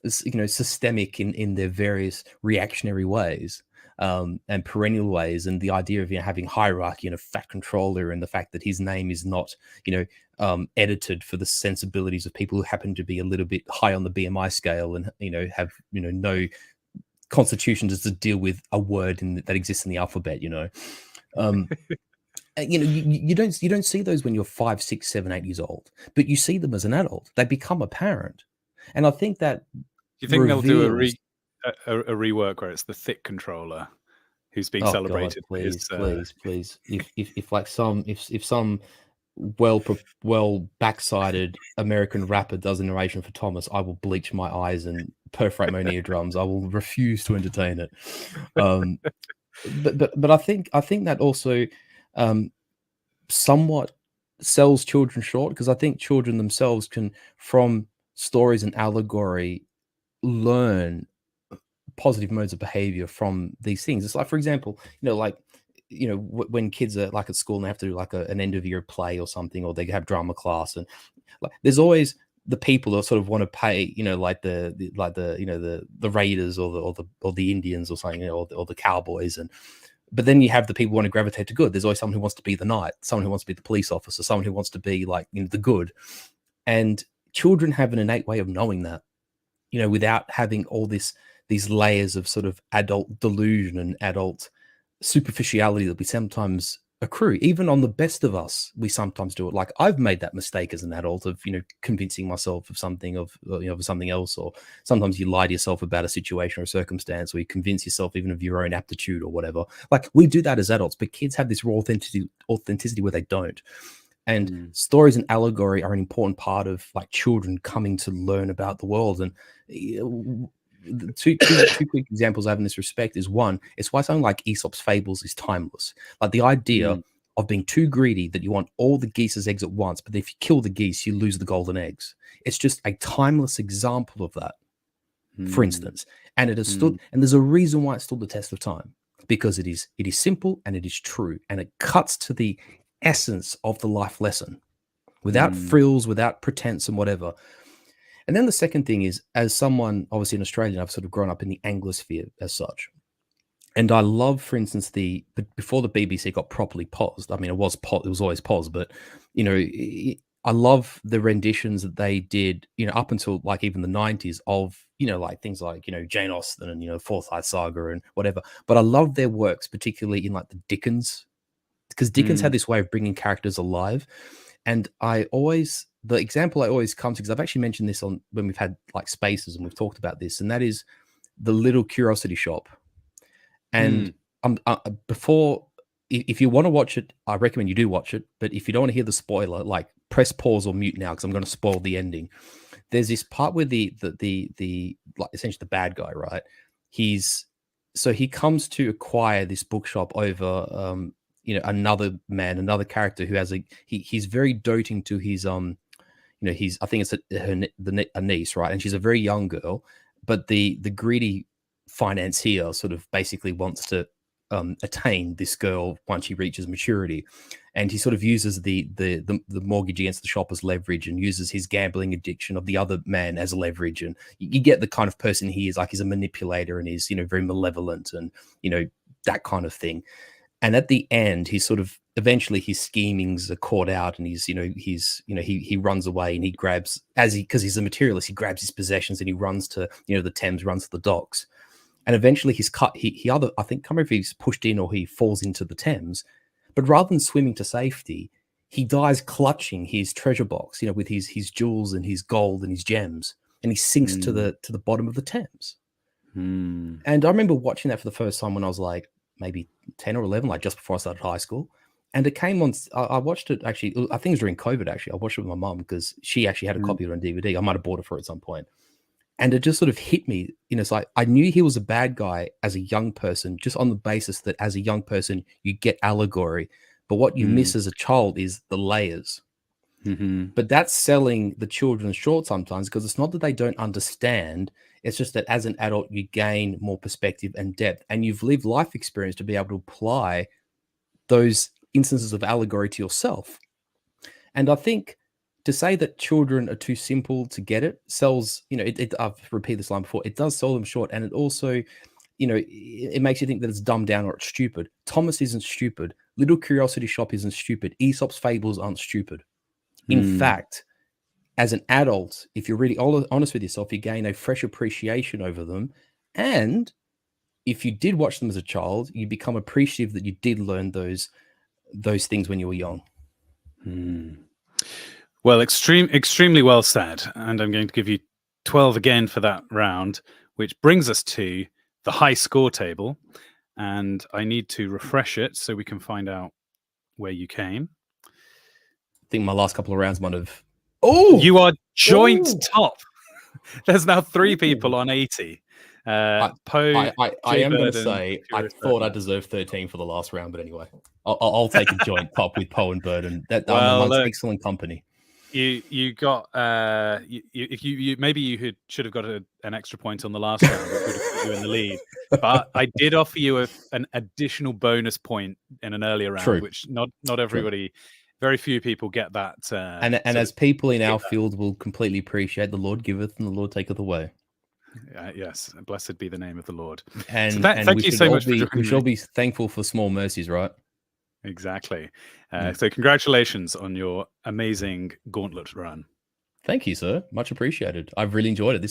systemic in their various reactionary ways, and perennial ways, and the idea of having hierarchy and a fat controller, and the fact that his name is not edited for the sensibilities of people who happen to be a little bit high on the BMI scale and have no constitution just to deal with a word that exists in the alphabet. You don't see those when you're 5, 6, 7, 8 years old, but you see them as an adult. They become apparent, and I think that. Do you think they'll do a rework where it's the thick controller who's being Oh God, celebrated for his. please. If like some well backsided American rapper does a narration for Thomas, I will bleach my eyes and perforate my eardrums. I will refuse to entertain it. But I think that also somewhat sells children short, because I think children themselves can, from stories and allegory, learn positive modes of behavior from these things. It's like, for example, like, when kids are like at school and they have to do like an end of year play or something, or they have drama class, and like there's always the people that sort of want to pay, like the Raiders or the Indians or something, or the Cowboys, but then you have the people who want to gravitate to good. There's always someone who wants to be the knight, someone who wants to be the police officer, someone who wants to be like, the good. And children have an innate way of knowing that, without having all these layers of sort of adult delusion and adult superficiality that we sometimes accrue. Even on the best of us, we sometimes do it. Like, I've made that mistake as an adult of, convincing myself of something, of something else, or sometimes you lie to yourself about a situation or a circumstance, or you convince yourself even of your own aptitude or whatever. Like, we do that as adults, but kids have this raw authenticity where they don't. And stories and allegory are an important part of like children coming to learn about the world. And two quick examples I have in this respect is, one, it's why something like Aesop's Fables is timeless. Like the idea of being too greedy that you want all the geese's eggs at once, but if you kill the geese, you lose the golden eggs. It's just a timeless example of that, for instance. And it has stood, and there's a reason why it stood the test of time, because it is simple and it is true, and it cuts to the essence of the life lesson without frills, without pretense and whatever. And then the second thing is, as someone obviously in Australia, I've sort of grown up in the Anglosphere as such. And I love, for instance, before the BBC got properly paused, I mean, it was always paused, but, I love the renditions that they did, up until like even the 90s of, like things like, Jane Austen and, Forsyth Saga and whatever. But I love their works, particularly in like the Dickens, because Dickens had this way of bringing characters alive. And the example I always come to, because I've actually mentioned this when we've had like spaces and we've talked about this, and that is the Little Curiosity Shop. And if you want to watch it, I recommend you do watch it. But if you don't want to hear the spoiler, like press pause or mute now, because I'm going to spoil the ending. There's this part where the like essentially the bad guy, right? He comes to acquire this bookshop over another character who has he's very doting to his I think it's a niece, right? And she's a very young girl, but the greedy financier sort of basically wants to attain this girl once she reaches maturity, and he sort of uses the mortgage against the shop as leverage, and uses his gambling addiction of the other man as leverage. And you get the kind of person he is. Like, he's a manipulator, and he's very malevolent, and that kind of thing. And at the end, he's sort of eventually his schemings are caught out, and he runs away, and he grabs, because he's a materialist, he grabs his possessions and he runs to the Thames, runs to the docks, and eventually he's cut. He either, I think, can't remember if he's pushed in or he falls into the Thames, but rather than swimming to safety, he dies clutching his treasure box, with his jewels and his gold and his gems, and he sinks to the bottom of the Thames. And I remember watching that for the first time when I was like maybe 10 or 11, like just before I started high school. And it came on, I watched it actually, I think it was during COVID actually. I watched it with my mum because she actually had a copy of it on DVD. I might have bought it for her at some point. And it just sort of hit me, it's like, I knew he was a bad guy as a young person, just on the basis that as a young person, you get allegory. But what you miss as a child is the layers. But that's selling the children short sometimes, because it's not that they don't understand. It's just that as an adult, you gain more perspective and depth, and you've lived life experience to be able to apply those instances of allegory to yourself. And I think to say that children are too simple to get it sells, I've repeated this line before, it does sell them short. And it also, it makes you think that it's dumbed down or it's stupid. Thomas isn't stupid. Little Curiosity Shop isn't stupid. Aesop's Fables aren't stupid. In fact, as an adult, if you're really honest with yourself, you gain a fresh appreciation over them. And if you did watch them as a child, you become appreciative that you did learn those things when you were young. Well, extremely well said. And I'm going to give you 12 again for that round, which brings us to the high score table. And I need to refresh it so we can find out where you came. I think my last couple of rounds might have. Oh, you are joint top. There's now 3 people on 80. Poe, I am going to say I thought I deserved 13 for the last round, but anyway, I'll take a joint top with Poe and Bird, and that I'm amongst excellent company. You got if you maybe you should have got an extra point on the last round, which would have put you in the lead. But I did offer you an additional bonus point in an earlier round, which not everybody, very few people get that. And as people in our field will completely appreciate, the Lord giveth and the Lord taketh away. Yes, blessed be the name of the Lord. And, so thank you so much. We should all be thankful for small mercies, right? Exactly. So congratulations on your amazing Gauntlet run. Thank you, sir. Much appreciated. I've really enjoyed it. This was